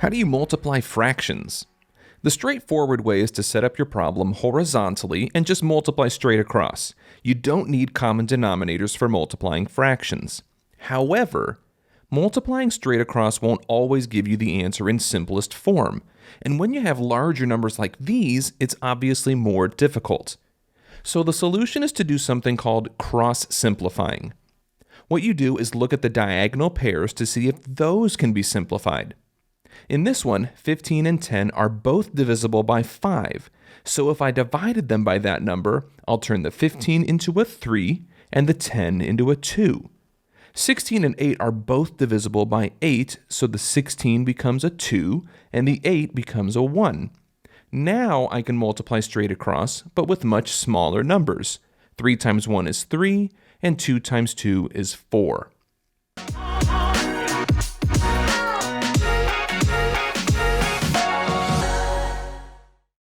How do you multiply fractions? The straightforward way is to set up your problem horizontally and just multiply straight across. You don't need common denominators for multiplying fractions. However, multiplying straight across won't always give you the answer in simplest form, and when you have larger numbers like these, it's obviously more difficult. So the solution is to do something called cross-simplifying. What you do is look at the diagonal pairs to see if those can be simplified. In this one, 15 and 10 are both divisible by 5, so if I divided them by that number, I'll turn the 15 into a 3 and the 10 into a 2. 16 and 8 are both divisible by 8, so the 16 becomes a 2 and the 8 becomes a 1. Now I can multiply straight across, but with much smaller numbers. 3 times 1 is 3, and 2 times 2 is 4.